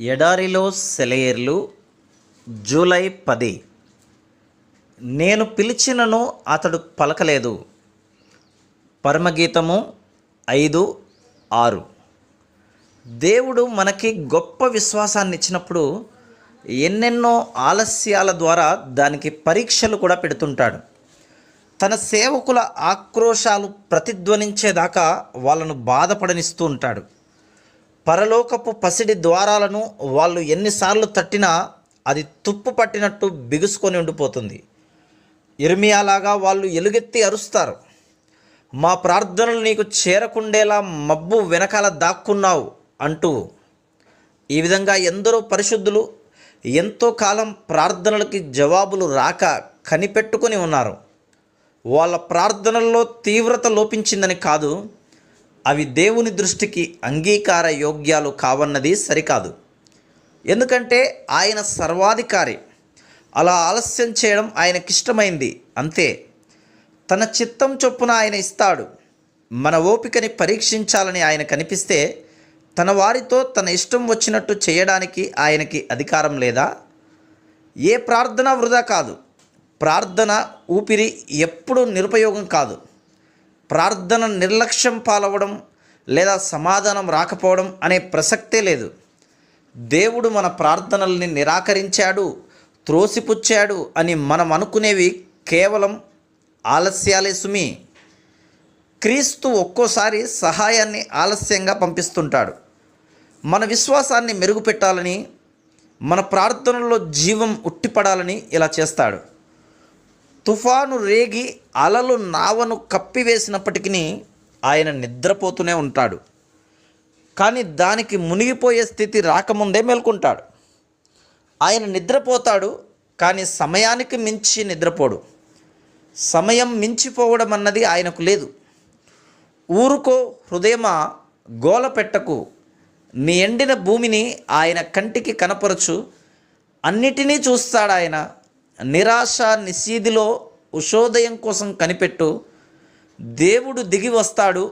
ఎడారిలో సెలయేర్లు జూలై 10. నేను పిలిచినను అతడు పలకలేదు. పరమగీతము 5:6. దేవుడు మనకి గొప్ప విశ్వాసాన్ని ఇచ్చినప్పుడు ఎన్నెన్నో ఆలస్యాల ద్వారా దానికి పరీక్షలు కూడా పెడుతుంటాడు. తన సేవకుల ఆక్రోశాలు ప్రతిధ్వనించేదాకా వాళ్ళను బాధపడనిస్తూ ఉంటాడు. పరలోకపు పసిడి ద్వారాలను వాళ్ళు ఎన్నిసార్లు తట్టినా అది తుప్పు పట్టినట్టు బిగుసుకొని ఉండిపోతుంది. ఇర్మియాలాగా వాళ్ళు ఎలుగెత్తి అరుస్తారు, మా ప్రార్థనలు నీకు చేరకుండేలా మబ్బు వెనకాల దాక్కున్నావు అంటూ. ఈ విధంగా ఎందరో పరిశుద్ధులు ఎంతో కాలం ప్రార్థనలకి జవాబులు రాక కనిపెట్టుకొని ఉన్నారు. వాళ్ళ ప్రార్థనల్లో తీవ్రత లోపించిందని కాదు, అవి దేవుని దృష్టికి అంగీకార యోగ్యాలు కావన్నది సరికాదు. ఎందుకంటే ఆయన సర్వాధికారి. అలా ఆలస్యం చేయడం ఆయనకిష్టమైంది, అంతే. తన చిత్తం చొప్పున ఆయన ఇస్తాడు. మన ఓపికని పరీక్షించాలని ఆయన కనిపిస్తే తన వారితో తన ఇష్టం వచ్చినట్టు చేయడానికి ఆయనకి అధికారం లేదా? ఏ ప్రార్థన వృధా కాదు. ప్రార్థన ఊపిరి ఎప్పుడూ నిరుపయోగం కాదు. ప్రార్థన నిర్లక్ష్యం పాలవడం లేదా సమాధానం రాకపోవడం అనే ప్రసక్తే లేదు. దేవుడు మన ప్రార్థనల్ని నిరాకరించాడు, త్రోసిపుచ్చాడు అని మనం అనుకునేవి కేవలం ఆలస్యాలే సుమి. క్రీస్తు ఒక్కోసారి సహాయాన్ని ఆలస్యంగా పంపిస్తుంటాడు. మన విశ్వాసాన్ని మెరుగుపెట్టాలని, మన ప్రార్థనల్లో జీవం ఉట్టిపడాలని ఇలా చేస్తాడు. తుఫాను రేగి అలలు నావను కప్పివేసినప్పటికీ ఆయన నిద్రపోతూనే ఉంటాడు. కానీ దానికి మునిగిపోయే స్థితి రాకముందే మేల్కొంటాడు. ఆయన నిద్రపోతాడు, కానీ సమయానికి మించి నిద్రపోడు. సమయం మించిపోవడం అన్నది ఆయనకు లేదు. ఊరుకో హృదయమా, గోల పెట్టకు, నీ ఎండిన భూమిని ఆయన కంటికి కనపరచు. అన్నిటినీ చూస్తాడు ఆయన. నిరాశ నిశీధిలో ఉషోదయం కోసం కనిపెట్టు. దేవుడు దిగి వస్తాడు.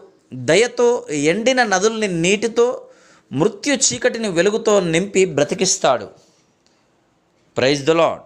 దయతో ఎండిన నదుల్ని నీటితో, మృత్యు చీకటిని వెలుగుతో నింపి బ్రతికిస్తాడు. Praise the lord.